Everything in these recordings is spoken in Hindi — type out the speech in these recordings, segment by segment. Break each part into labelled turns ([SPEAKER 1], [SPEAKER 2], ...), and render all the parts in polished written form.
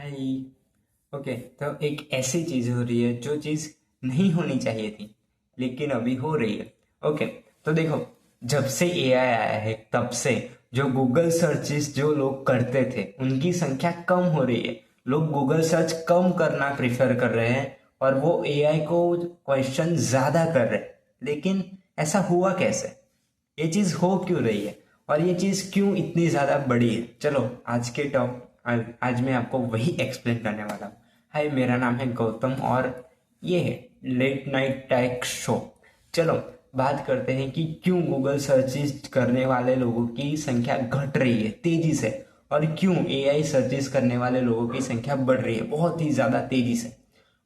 [SPEAKER 1] हाय। ओके, तो एक ऐसी चीज हो रही है जो चीज नहीं होनी चाहिए थी लेकिन अभी हो रही है। ओके, तो देखो, जब से एआई आया है तब से जो गूगल सर्चेस जो लोग करते थे उनकी संख्या कम हो रही है। लोग गूगल सर्च कम करना प्रिफर कर रहे हैं और वो एआई को क्वेश्चन ज्यादा कर रहे हैं। लेकिन ऐसा हुआ कैसे? ये चीज हो क्यों रही है और ये चीज क्यों इतनी ज्यादा बड़ी है? चलो आज के टॉप आज मैं आपको वही एक्सप्लेन करने वाला हूँ। हाय, मेरा नाम है गौतम और ये है लेट नाइट टैक शो। चलो बात करते हैं कि क्यों गूगल सर्चेस करने वाले लोगों की संख्या घट रही है तेजी से और क्यों एआई सर्चेस करने वाले लोगों की संख्या बढ़ रही है बहुत ही ज्यादा तेजी से।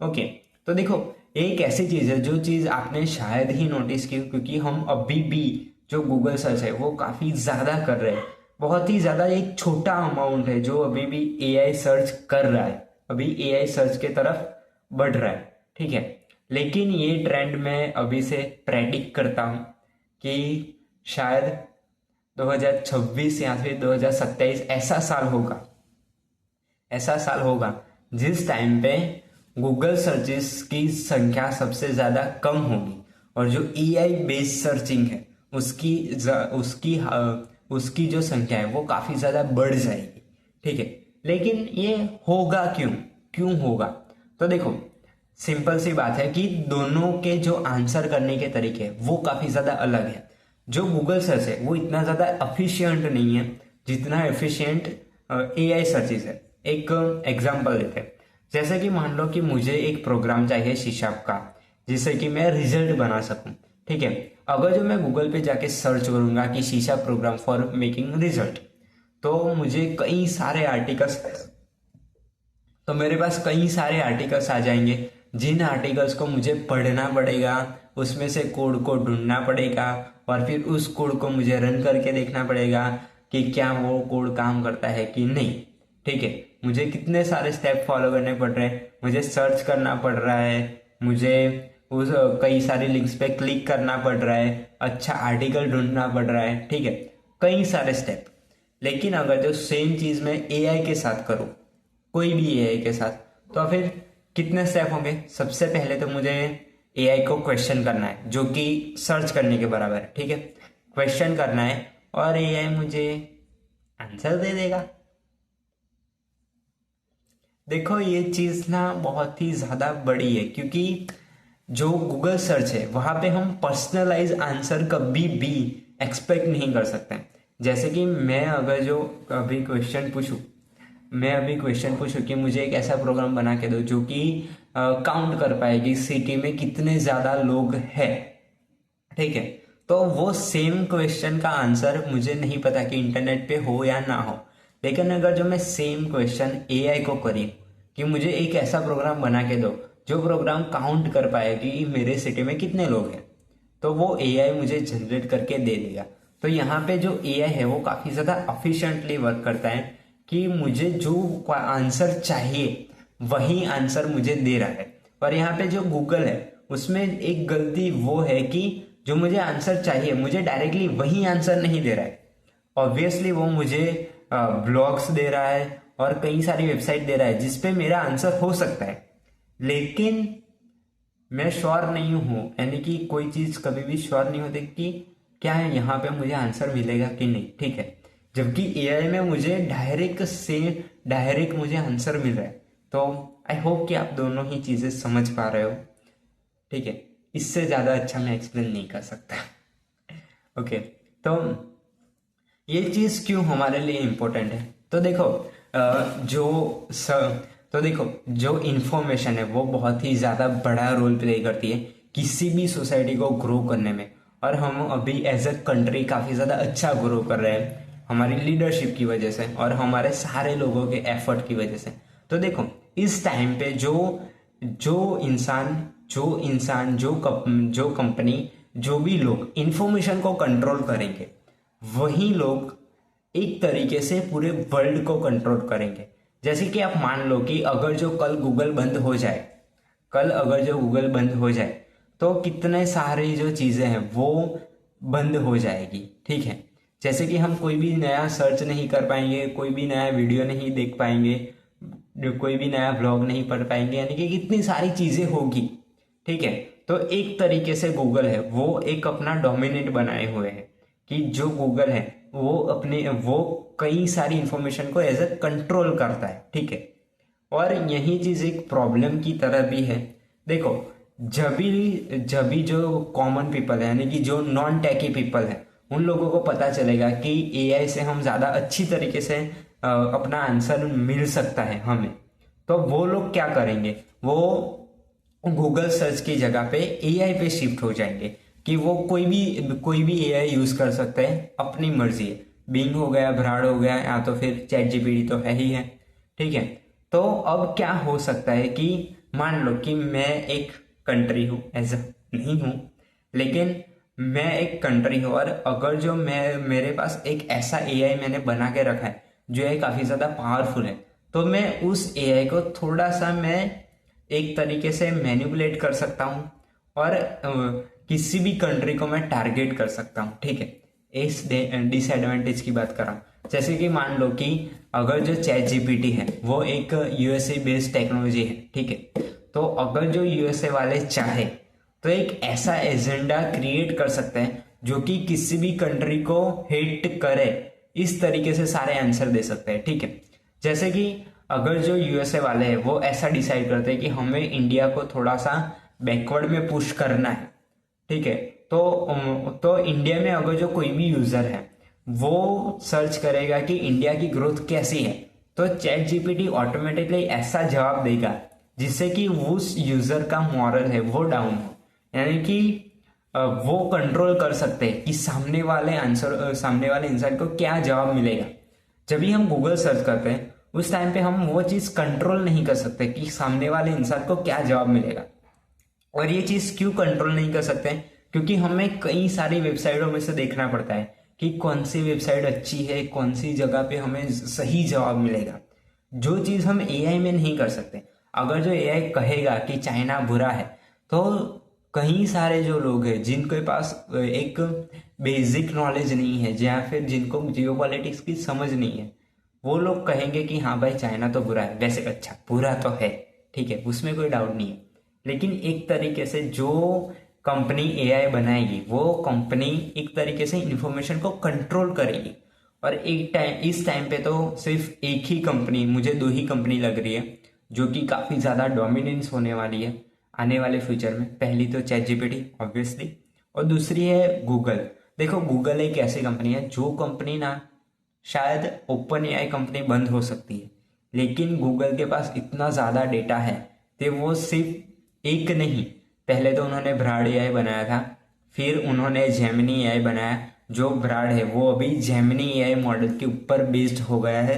[SPEAKER 1] ओके, तो देखो, एक ऐसी चीज है जो चीज आपने शायद ही नोटिस की, क्योंकि हम अभी भी जो गूगल सर्च है वो काफी ज्यादा कर रहे हैं। बहुत ही ज्यादा एक छोटा अमाउंट है जो अभी भी एआई सर्च कर रहा है, अभी एआई सर्च के तरफ बढ़ रहा है। ठीक है, लेकिन ये ट्रेंड मैं अभी से प्रेडिक्ट करता हूँ कि शायद 2026 या फिर 2027 ऐसा साल होगा जिस टाइम पे गूगल सर्चेस की संख्या सबसे ज्यादा कम होगी और जो एआई बेस्ड सर्चिंग है उसकी उसकी उसकी जो संख्या है वो काफी ज्यादा बढ़ जाएगी। ठीक है, लेकिन ये होगा क्यों? क्यों होगा? तो देखो, सिंपल सी बात है कि दोनों के जो आंसर करने के तरीके हैं वो काफी ज्यादा अलग है। जो गूगल सर्च है वो इतना ज्यादा एफिशिएंट नहीं है जितना एफिशिएंट एआई सर्चेस है। एक एग्जांपल लेते हैं, जैसे कि मान लो कि मुझे एक प्रोग्राम चाहिए शीशा का जिससे कि मैं रिजल्ट बना सकूं। ठीक है, अगर जो मैं गूगल पे जाके सर्च करूंगा कि शीशा प्रोग्राम फॉर मेकिंग रिजल्ट, तो मुझे कई सारे आर्टिकल्स तो मेरे पास कई सारे आर्टिकल्स आ जाएंगे जिन आर्टिकल्स को मुझे पढ़ना पड़ेगा, उसमें से कोड को ढूंढना पड़ेगा और फिर उस कोड को मुझे रन करके देखना पड़ेगा कि क्या वो कोड काम करता है कि नहीं। ठीक है, मुझे कितने सारे स्टेप फॉलो करने पड़ रहे हैं, मुझे सर्च करना पड़ रहा है, मुझे उस कई सारी लिंक्स पे क्लिक करना पड़ रहा है, अच्छा आर्टिकल ढूंढना पड़ रहा है। ठीक है, कई सारे स्टेप। लेकिन अगर जो सेम चीज मैं एआई के साथ करूं, कोई भी एआई के साथ, तो फिर कितने स्टेप होंगे? सबसे पहले तो मुझे एआई को क्वेश्चन करना है जो कि सर्च करने के बराबर है। ठीक है, क्वेश्चन करना है और एआई मुझे आंसर दे देगा। देखो, ये चीज ना बहुत ही ज्यादा बड़ी है क्योंकि जो गूगल सर्च है वहां पे हम पर्सनलाइज आंसर कभी भी एक्सपेक्ट नहीं कर सकते। जैसे कि मैं अभी क्वेश्चन पूछूं कि मुझे एक ऐसा प्रोग्राम बना के दो जो कि काउंट कर पाए कि सिटी में कितने ज्यादा लोग हैं। ठीक है, तो वो सेम क्वेश्चन का आंसर मुझे नहीं पता कि इंटरनेट पे हो या ना हो। लेकिन अगर जो मैं सेम क्वेश्चन एआई को करी कि मुझे एक ऐसा प्रोग्राम बना के दो जो प्रोग्राम काउंट कर पाए कि मेरे सिटी में कितने लोग हैं, तो वो एआई मुझे जनरेट करके दे देगा। तो यहाँ पे जो एआई है वो काफी ज्यादा एफिशिएंटली वर्क करता है कि मुझे जो आंसर चाहिए वही आंसर मुझे दे रहा है। और यहाँ पे जो गूगल है उसमें एक गलती वो है कि जो मुझे आंसर चाहिए मुझे डायरेक्टली वही आंसर नहीं दे रहा है। ऑब्वियसली वो मुझे ब्लॉग्स दे रहा है और कई सारी वेबसाइट दे रहा है जिसपे मेरा आंसर हो सकता है, लेकिन मैं श्योर नहीं हूं। यानी कि कोई चीज कभी भी श्योर नहीं होती कि क्या है यहाँ पे मुझे आंसर मिलेगा कि नहीं। ठीक है, जबकि एआई में मुझे डायरेक्ट मुझे आंसर मिल रहा है। तो आई होप कि आप दोनों ही चीजें समझ पा रहे हो। ठीक है, इससे ज्यादा अच्छा मैं एक्सप्लेन नहीं कर सकता। ओके, तो ये चीज क्यों हमारे लिए इम्पोर्टेंट है? तो देखो, तो देखो, जो इंफॉर्मेशन है वो बहुत ही ज्यादा बड़ा रोल प्ले करती है किसी भी सोसाइटी को ग्रो करने में। और हम अभी एज अ कंट्री काफी ज्यादा अच्छा ग्रो कर रहे हैं हमारी लीडरशिप की वजह से और हमारे सारे लोगों के एफर्ट की वजह से। तो देखो, इस टाइम पे जो इंसान जो कंपनी, जो भी लोग इंफॉर्मेशन को कंट्रोल करेंगे वही लोग एक तरीके से पूरे वर्ल्ड को कंट्रोल करेंगे। जैसे कि आप मान लो कि कल अगर जो गूगल बंद हो जाए तो कितने सारे जो चीजें हैं वो बंद हो जाएगी। ठीक है, जैसे कि हम कोई भी नया सर्च नहीं कर पाएंगे, कोई भी नया वीडियो नहीं देख पाएंगे, कोई भी नया ब्लॉग नहीं पढ़ पाएंगे, यानी कि कितनी सारी चीजें होगी। ठीक है, तो एक तरीके से गूगल है वो एक अपना डोमिनेट बनाए हुए है कि जो गूगल है वो कई सारी इंफॉर्मेशन को एज ए कंट्रोल करता है। ठीक है, और यही चीज एक प्रॉब्लम की तरह भी है। देखो, जब भी जो कॉमन पीपल है, यानी कि जो नॉन टेकी पीपल है, उन लोगों को पता चलेगा कि एआई से हम ज्यादा अच्छी तरीके से अपना आंसर मिल सकता है हमें, तो वो लोग क्या करेंगे, वो गूगल सर्च की जगह पे एआई पे शिफ्ट हो जाएंगे कि वो कोई भी एआई यूज कर सकते हैं, अपनी मर्जी है। बिंग हो गया, ब्राड हो गया, या तो फिर चैट जीपीटी तो है ही है। ठीक है, तो अब क्या हो सकता है कि मान लो कि मैं एक कंट्री हूँ, ऐसा नहीं हूँ, लेकिन मैं एक कंट्री हूँ, और अगर जो मेरे पास एक ऐसा एआई मैंने बना के रखा है जो है काफी ज्यादा पावरफुल है, तो मैं उस एआई को थोड़ा सा मैं एक तरीके से मैनिपुलेट कर सकता हूँ, और किसी भी कंट्री को मैं टारगेट कर सकता हूँ। ठीक है, इस डिसएडवांटेज की बात कर रहा हूँ। जैसे कि मान लो कि अगर जो चैट जीपीटी है वो एक यूएसए बेस्ड टेक्नोलॉजी है। ठीक है, तो अगर जो यूएसए वाले चाहे तो एक ऐसा एजेंडा क्रिएट कर सकते हैं जो कि किसी भी कंट्री को हिट करे, इस तरीके से सारे आंसर दे सकते हैं। ठीक है, जैसे कि अगर जो यूएसए वाले हैं वो ऐसा डिसाइड करते हैं कि हमें इंडिया को थोड़ा सा बैकवर्ड में पुश करना है। ठीक है, तो इंडिया में अगर जो कोई भी यूजर है वो सर्च करेगा कि इंडिया की ग्रोथ कैसी है, तो चैट जीपीटी ऑटोमेटिकली ऐसा जवाब देगा जिससे कि उस यूजर का मॉरल है वो डाउन हो, यानी कि वो कंट्रोल कर सकते हैं कि सामने वाले इंसान को क्या जवाब मिलेगा। जब भी हम गूगल सर्च करते हैं उस टाइम पे हम वो चीज कंट्रोल नहीं कर सकते कि सामने वाले इंसान को क्या जवाब मिलेगा। और ये चीज क्यों कंट्रोल नहीं कर सकते हैं, क्योंकि हमें कई सारी वेबसाइटों में से देखना पड़ता है कि कौन सी वेबसाइट अच्छी है, कौन सी जगह पे हमें सही जवाब मिलेगा, जो चीज हम एआई में नहीं कर सकते। अगर जो एआई कहेगा कि चाइना बुरा है, तो कई सारे जो लोग हैं जिनके पास एक बेसिक नॉलेज नहीं है, या फिर जिनको जियोपॉलिटिक्स की समझ नहीं है, वो लोग कहेंगे कि हाँ भाई चाइना तो बुरा है, वैसे अच्छा बुरा तो है, ठीक है, उसमें कोई डाउट नहीं है। लेकिन एक तरीके से जो कंपनी एआई बनाएगी वो कंपनी एक तरीके से इंफॉर्मेशन को कंट्रोल करेगी। और इस टाइम पे तो सिर्फ एक ही कंपनी, मुझे दो ही कंपनी लग रही है जो कि काफी ज्यादा डोमिनेंस होने वाली है आने वाले फ्यूचर में। पहली तो चैट जीपीटी ऑब्वियसली, और दूसरी है गूगल। देखो, गूगल एक ऐसी कंपनी है जो कंपनी ना शायद ओपन एआई कंपनी बंद हो सकती है, लेकिन गूगल के पास इतना ज्यादा डेटा है कि वो सिर्फ एक नहीं, पहले तो उन्होंने ब्राड एआई बनाया था, फिर उन्होंने जेमिनी एआई बनाया। जो ब्राड है वो अभी जेमिनी एआई मॉडल के ऊपर बेस्ड हो गया है,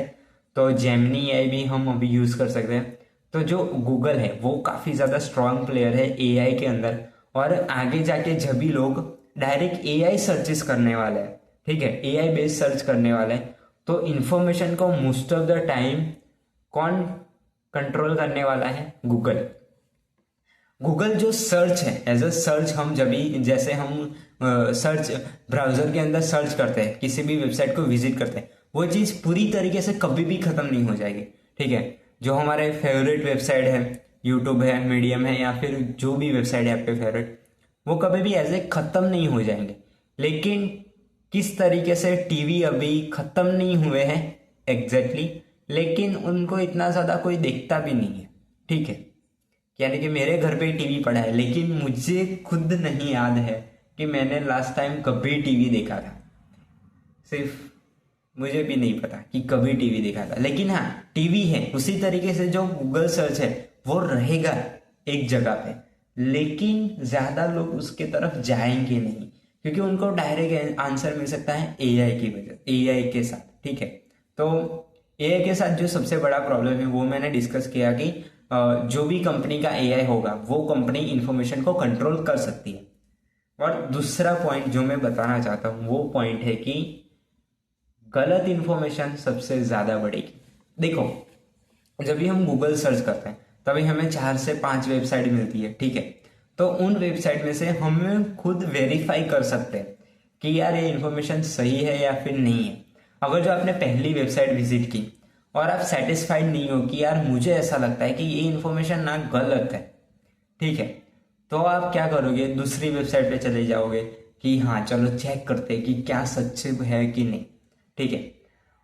[SPEAKER 1] तो जेमिनी एआई भी हम अभी यूज कर सकते हैं। तो जो गूगल है वो काफी ज्यादा स्ट्रांग प्लेयर है एआई के अंदर, और आगे जाके जब भी लोग डायरेक्ट एआई सर्चेस करने वाले हैं, ठीक है, एआई बेस्ड सर्च करने वाले हैं, तो इंफॉर्मेशन को मोस्ट ऑफ द टाइम कौन कंट्रोल करने वाला है? गूगल। गूगल जो सर्च है, एज अ सर्च, हम जब भी जैसे हम सर्च ब्राउजर के अंदर सर्च करते हैं, किसी भी वेबसाइट को विजिट करते हैं, वो चीज पूरी तरीके से कभी भी खत्म नहीं हो जाएगी। ठीक है, जो हमारे फेवरेट वेबसाइट है, यूट्यूब है, मीडियम है, या फिर जो भी वेबसाइट है आपके फेवरेट, वो कभी भी ऐसे खत्म नहीं हो जाएंगे। लेकिन किस तरीके से टीवी अभी खत्म नहीं हुए हैं एग्जैक्टली, लेकिन उनको इतना ज्यादा कोई देखता भी नहीं है। ठीक है, यानी कि मेरे घर पे टीवी पड़ा है, लेकिन मुझे खुद नहीं याद है कि मैंने लास्ट टाइम कभी टीवी देखा था। सिर्फ मुझे भी नहीं पता कि कभी टीवी देखा था, लेकिन हाँ टीवी है। उसी तरीके से जो गूगल सर्च है वो रहेगा एक जगह पे, लेकिन ज्यादा लोग उसके तरफ जाएंगे नहीं, क्योंकि उनको डायरेक्ट आंसर मिल सकता है एआई की वजह, एआई के साथ। ठीक है, तो एआई के साथ जो सबसे बड़ा प्रॉब्लम है वो मैंने डिस्कस किया कि जो भी कंपनी का एआई होगा वो कंपनी इंफॉर्मेशन को कंट्रोल कर सकती है। और दूसरा पॉइंट जो मैं बताना चाहता हूं वो पॉइंट है कि गलत इंफॉर्मेशन सबसे ज्यादा बढ़ेगी। देखो, जब भी हम गूगल सर्च करते हैं तभी हमें 4 से 5 वेबसाइट मिलती है। ठीक है, तो उन वेबसाइट में से हम खुद वेरीफाई कर सकते हैं कि यार ये इन्फॉर्मेशन सही है या फिर नहीं है। अगर जो आपने पहली वेबसाइट विजिट की और आप सेटिस्फाइड नहीं हो कि यार मुझे ऐसा लगता है कि ये इन्फॉर्मेशन ना गलत है, ठीक है, तो आप क्या करोगे, दूसरी वेबसाइट पे चले जाओगे कि हाँ चलो चेक करते हैं कि क्या सच है कि नहीं, ठीक है।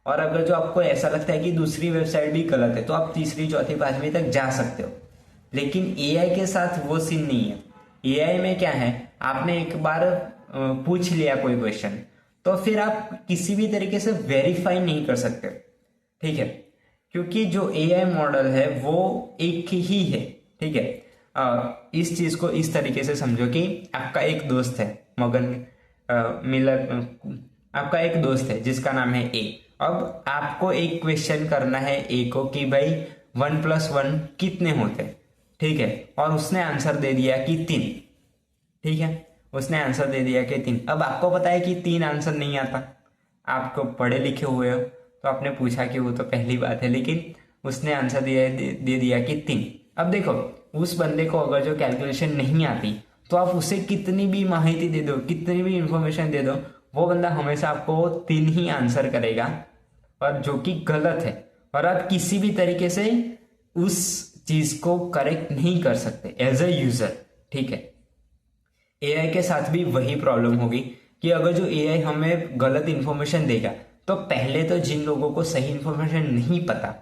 [SPEAKER 1] और अगर जो आपको ऐसा लगता है कि दूसरी वेबसाइट भी गलत है तो आप तीसरी चौथी पांचवी तक जा सकते हो। लेकिन एआई के साथ वो सीन नहीं है। एआई में क्या है, आपने एक बार पूछ लिया कोई क्वेश्चन तो फिर आप किसी भी तरीके से वेरीफाई नहीं कर सकते, ठीक है, क्योंकि जो एआई मॉडल है वो एक ही है, ठीक है। इस चीज को इस तरीके से समझो कि आपका एक दोस्त है मॉर्गन मिलर, आपका एक दोस्त है जिसका नाम है ए। अब आपको एक क्वेश्चन करना है ए को कि भाई 1+1 कितने होते हैं, ठीक है, और उसने आंसर दे दिया कि 3, ठीक है, उसने आंसर दे दिया कि 3। अब आपको पता है कि 3 आंसर नहीं आता, आपको पढ़े लिखे हुए हो तो आपने पूछा कि वो तो पहली बात है, लेकिन उसने आंसर दे दिया कि 3। अब देखो उस बंदे को अगर जो कैलकुलेशन नहीं आती तो आप उसे कितनी भी माहिती दे दो, कितनी भी इंफॉर्मेशन दे दो, वो बंदा हमेशा आपको 3 ही आंसर करेगा, और जो कि गलत है, और आप किसी भी तरीके से उस चीज को करेक्ट नहीं कर सकते एज अ यूजर, ठीक है। एआई के साथ भी वही प्रॉब्लम होगी कि अगर जो एआई हमें गलत इंफॉर्मेशन देगा तो पहले तो जिन लोगों को सही इंफॉर्मेशन नहीं पता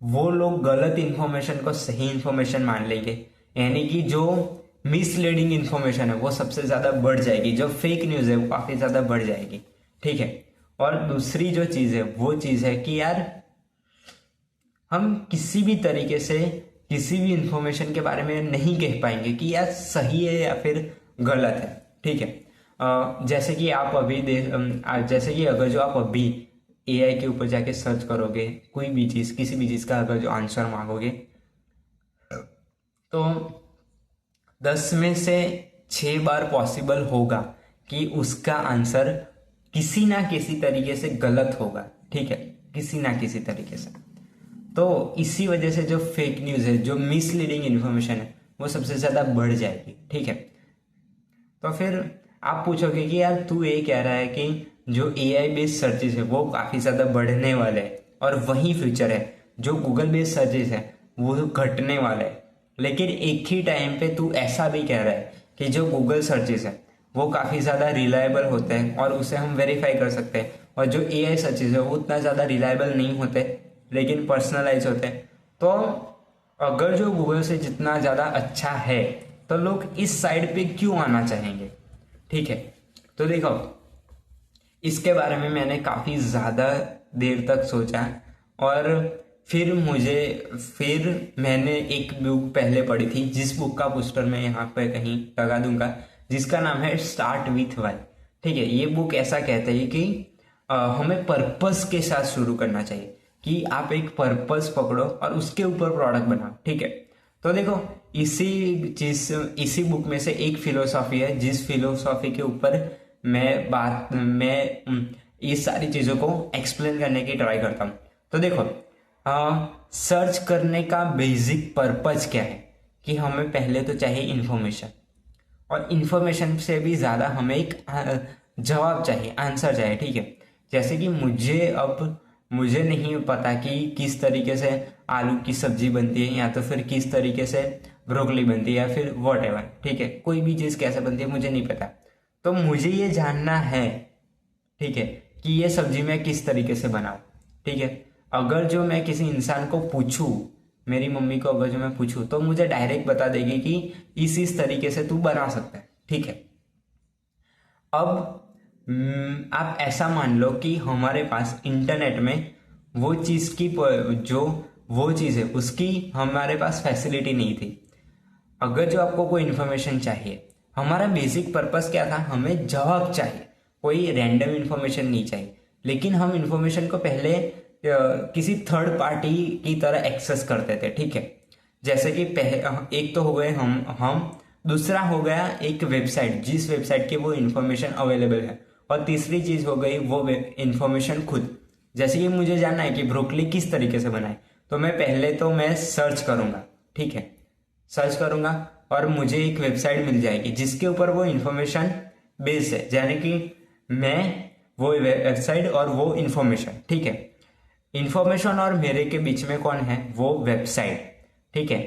[SPEAKER 1] वो लोग गलत इंफॉर्मेशन को सही इंफॉर्मेशन मान लेंगे, यानी कि जो मिसलीडिंग इंफॉर्मेशन है वो सबसे ज्यादा बढ़ जाएगी, जो फेक न्यूज है वो काफी ज्यादा बढ़ जाएगी, ठीक है। और दूसरी जो चीज है वो चीज है कि यार हम किसी भी तरीके से किसी भी इंफॉर्मेशन के बारे में नहीं कह पाएंगे कि यार सही है या फिर गलत है, ठीक है। जैसे कि आप अभी जैसे कि अगर जो आप अभी एआई के ऊपर जाके सर्च करोगे कोई भी चीज, किसी भी चीज का अगर जो आंसर मांगोगे तो 10 में से 6 बार पॉसिबल होगा कि उसका आंसर किसी ना किसी तरीके से गलत होगा, ठीक है, किसी ना किसी तरीके से। तो इसी वजह से जो फेक न्यूज है, जो मिसलीडिंग इंफॉर्मेशन है वो सबसे ज्यादा बढ़ जाएगी, ठीक है। तो फिर आप पूछोगे कि यार तू ये कह रहा है कि जो एआई बेस्ड सर्चेस है वो काफी ज्यादा बढ़ने वाले हैं और वही फ्यूचर है, जो गूगल बेस्ड सर्चेस है वो घटने वाला है। लेकिन एक ही टाइम पे तू ऐसा भी कह रहा है कि जो गूगल सर्चेस है वो काफी ज्यादा रिलायबल होते हैं और उसे हम वेरीफाई कर सकते हैं, और जो एआई सर्चेस है वो उतना ज्यादा रिलायबल नहीं होते लेकिन पर्सनलाइज होते हैं। तो अगर जो गूगल से जितना ज्यादा अच्छा है तो लोग इस साइड पे क्यों आना चाहेंगे, ठीक है। तो देखो इसके बारे में मैंने काफी ज्यादा देर तक सोचा, और फिर मैंने एक बुक पहले पढ़ी थी, जिस बुक का पोस्टर मैं यहाँ पे कहीं लगा दूंगा, जिसका नाम है स्टार्ट विथ वाई, ठीक है। ये बुक ऐसा कहते हैं कि हमें पर्पस के साथ शुरू करना चाहिए, कि आप एक पर्पस पकड़ो और उसके ऊपर प्रोडक्ट बनाओ, ठीक है। तो देखो इसी बुक में से एक फिलोसॉफी है जिस फिलोसॉफी के ऊपर मैं इस सारी चीजों को एक्सप्लेन करने की ट्राई करता हूं। तो देखो सर्च करने का बेसिक पर्पज क्या है कि हमें पहले तो चाहिए इन्फॉर्मेशन, और इन्फॉर्मेशन से भी ज्यादा हमें एक जवाब चाहिए, आंसर चाहिए, ठीक है। जैसे कि मुझे नहीं पता कि किस तरीके से आलू की सब्जी बनती है, या तो फिर किस तरीके से ब्रोकली बनती है, या फिर वॉटएवर, ठीक है, कोई भी चीज कैसे बनती है मुझे नहीं पता, तो मुझे ये जानना है, ठीक है, कि ये सब्जी मैं किस तरीके से बनाऊं, ठीक है। अगर जो मैं किसी इंसान को पूछूं, मेरी मम्मी को अगर जो मैं पूछूं तो मुझे डायरेक्ट बता देगी कि इस तरीके से तू बना सकता है, ठीक है। अब आप ऐसा मान लो कि हमारे पास इंटरनेट में वो चीज की जो वो चीज है उसकी हमारे पास फैसिलिटी नहीं थी। अगर जो आपको कोई इंफॉर्मेशन चाहिए, हमारा बेसिक पर्पस क्या था, हमें जवाब चाहिए, कोई रैंडम इंफॉर्मेशन नहीं चाहिए। लेकिन हम इंफॉर्मेशन को पहले किसी थर्ड पार्टी की तरह एक्सेस करते थे, ठीक है। जैसे कि एक तो हो गए हम, दूसरा हो गया एक वेबसाइट, जिस वेबसाइट की वो इंफॉर्मेशन अवेलेबल है, और तीसरी चीज हो गई वो इंफॉर्मेशन खुद। जैसे कि मुझे जानना है कि ब्रोकली किस तरीके से बनाए, तो मैं सर्च करूंगा, ठीक है, सर्च करूंगा और मुझे एक वेबसाइट मिल जाएगी जिसके ऊपर वो इंफॉर्मेशन बेस्ड है, यानी कि मैं वो वेबसाइट और वो इंफॉर्मेशन, ठीक है, इंफॉर्मेशन और मेरे के बीच में कौन है, वो वेबसाइट। ठीक है,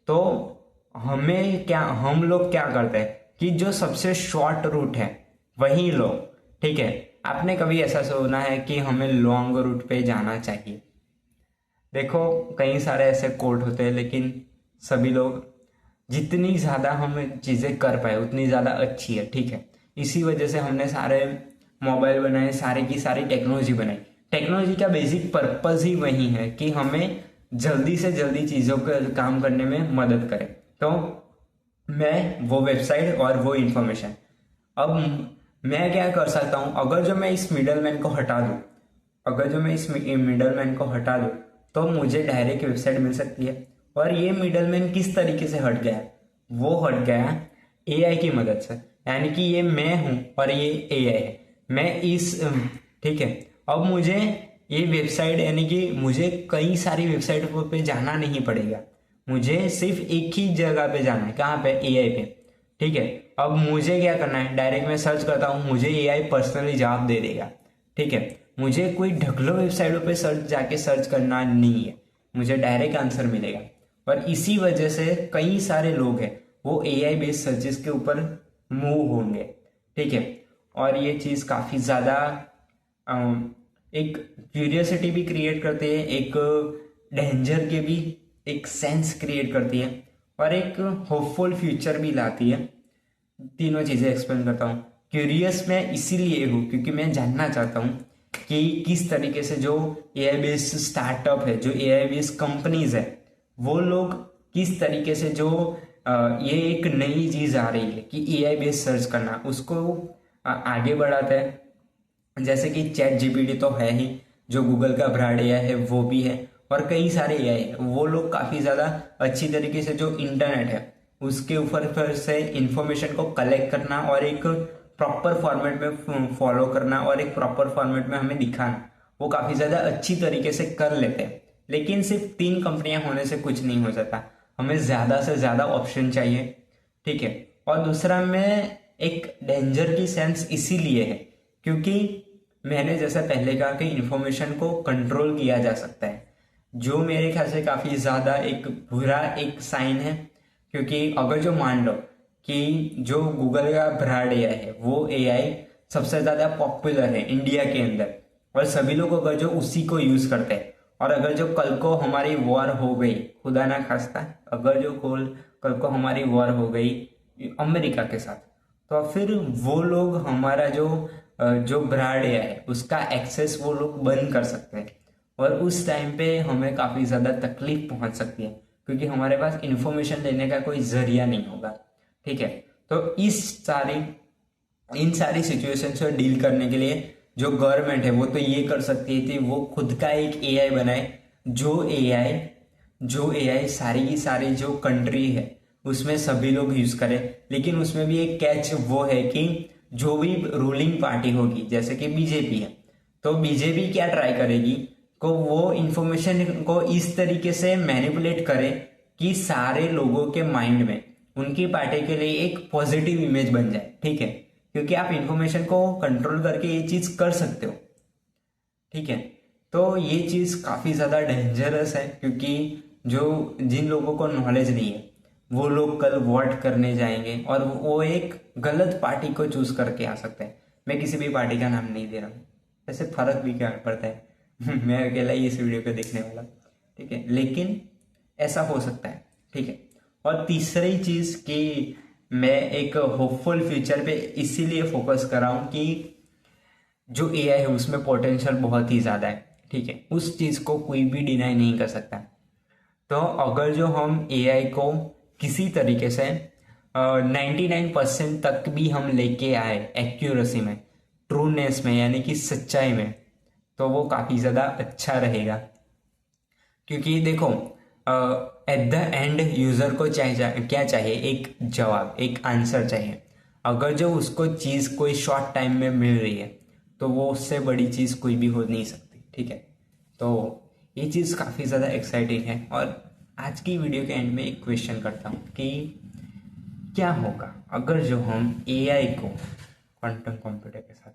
[SPEAKER 1] तो हम लोग क्या करते हैं कि जो सबसे शॉर्ट रूट है वही लो। ठीक है, आपने कभी ऐसा सुना है कि हमें लॉन्ग रूट पे जाना चाहिए? देखो, कई सारे ऐसे कोड होते हैं, लेकिन सभी लोग जितनी ज़्यादा हम चीज़ें कर पाए उतनी ज़्यादा अच्छी है। ठीक है, इसी वजह से हमने सारे मोबाइल बनाए, सारे की सारी टेक्नोलॉजी बनाई। टेक्नोलॉजी का बेसिक पर्पस ही वही है कि हमें जल्दी से जल्दी चीज़ों का काम करने में मदद करे। तो मैं वो वेबसाइट और वो इंफॉर्मेशन, अब मैं क्या कर सकता हूँ, अगर जो मैं इस मिडलमैन को हटा दूँ, तो मुझे डायरेक्ट वेबसाइट मिल सकती है। और ये मिडलमैन किस तरीके से हट गया? वो हट गया एआई की मदद से। यानी कि ये मैं हूं और ये एआई है। मैं इस ठीक है, अब मुझे ये वेबसाइट, यानी कि मुझे कई सारी वेबसाइट पे जाना नहीं पड़ेगा, मुझे सिर्फ एक ही जगह पे जाना है। कहाँ पे? एआई पे। ठीक है, अब मुझे क्या करना है, डायरेक्ट मैं सर्च करता हूँ, मुझे एआई पर्सनली जवाब दे देगा। ठीक है, मुझे कोई ढगलो वेबसाइटों पे जाके सर्च करना नहीं है, मुझे डायरेक्ट आंसर मिलेगा। और इसी वजह से कई सारे लोग हैं वो एआई बेस्ड सर्चेस के ऊपर मूव होंगे। ठीक है, और ये चीज़ काफ़ी ज़्यादा एक क्यूरियोसिटी भी क्रिएट करती है, एक डेंजर के भी एक सेंस क्रिएट करती है, और एक होपफुल फ्यूचर भी लाती है। तीनों चीज़ें एक्सप्लेन करता हूँ। क्यूरियस मैं इसीलिए हूँ क्योंकि मैं जानना चाहता हूँ कि किस तरीके से जो एआई बेस्ड स्टार्टअप है, जो एआई बेस्ड कंपनीज है, वो लोग किस तरीके से जो ये एक नई चीज़ आ रही है कि एआई बेस्ड सर्च करना, उसको आगे बढ़ाता है। जैसे कि चैट जीपीटी तो है ही, जो गूगल का ब्रांड एआई है वो भी है, और कई सारे एआई है। वो लोग काफ़ी ज़्यादा अच्छी तरीके से जो इंटरनेट है उसके ऊपर से इंफॉर्मेशन को कलेक्ट करना और एक प्रॉपर फॉर्मेट में फॉलो करना और एक प्रॉपर फॉर्मेट में हमें दिखाना, वो काफ़ी ज़्यादा अच्छी तरीके से कर लेते हैं। लेकिन सिर्फ 3 कंपनियां होने से कुछ नहीं हो जाता, हमें ज़्यादा से ज़्यादा ऑप्शन चाहिए। ठीक है, और दूसरा में एक डेंजर की सेंस इसीलिए है क्योंकि मैंने जैसा पहले कहा कि इंफॉर्मेशन को कंट्रोल किया जा सकता है, जो मेरे ख्याल से काफ़ी ज़्यादा एक बुरा एक साइन है। क्योंकि अगर जो मान लो कि जो गूगल का ब्रांड एआई है वो एआई सबसे ज़्यादा पॉपुलर है इंडिया के अंदर, और सभी लोग अगर जो उसी को यूज़ करते हैं, और अगर जो कल को हमारी वॉर हो गई, खुदा ना खास्ता, अगर जो कल को हमारी वॉर हो गई अमेरिका के साथ, तो फिर वो लोग हमारा जो ब्रांड है उसका एक्सेस वो लोग बंद कर सकते हैं, और उस टाइम पे हमें काफ़ी ज़्यादा तकलीफ पहुंच सकती है क्योंकि हमारे पास इंफॉर्मेशन लेने का कोई जरिया नहीं होगा। ठीक है, तो इन सारी सिचुएशन से डील करने के लिए जो गवर्नमेंट है वो तो ये कर सकती है कि वो खुद का एक एआई बनाए, जो एआई सारी की सारी जो कंट्री है उसमें सभी लोग यूज करें। लेकिन उसमें भी एक कैच वो है कि जो भी रूलिंग पार्टी होगी, जैसे कि बीजेपी है, तो बीजेपी क्या ट्राई करेगी को वो इंफॉर्मेशन को इस तरीके से मैनिपुलेट करे कि सारे लोगों के माइंड में उनकी पार्टी के लिए एक पॉजिटिव इमेज बन जाए। ठीक है, क्योंकि आप इंफॉर्मेशन को कंट्रोल करके ये चीज कर सकते हो। ठीक है, तो ये चीज काफी ज्यादा डेंजरस है क्योंकि जिन लोगों को नॉलेज नहीं है वो लोग कल वोट करने जाएंगे और वो एक गलत पार्टी को चूज करके आ सकते हैं। मैं किसी भी पार्टी का नाम नहीं दे रहा हूँ, ऐसे फर्क भी क्या पड़ता है मैं अकेला ही इस वीडियो को देखने वाला। ठीक है, लेकिन ऐसा हो सकता है। ठीक है, और तीसरी चीज कि मैं एक होपफुल फ्यूचर पे इसीलिए फोकस कर रहा हूँ कि जो एआई है उसमें पोटेंशियल बहुत ही ज़्यादा है। ठीक है, उस चीज़ को कोई भी डिनाई नहीं कर सकता। तो अगर जो हम एआई को किसी तरीके से 99% तक भी हम लेके आए एक्यूरेसी में, ट्रूनेस में, यानी कि सच्चाई में, तो वो काफ़ी ज़्यादा अच्छा रहेगा। क्योंकि देखो, एट द एंड यूज़र को क्या चाहिए? एक जवाब, एक आंसर चाहिए। अगर जो उसको चीज़ कोई शॉर्ट टाइम में मिल रही है तो वो उससे बड़ी चीज़ कोई भी हो नहीं सकती। ठीक है, तो ये चीज़ काफ़ी ज़्यादा एक्साइटिंग है। और आज की वीडियो के एंड में एक क्वेश्चन करता हूँ कि क्या होगा अगर जो हम एआई को क्वांटम कंप्यूटर के साथ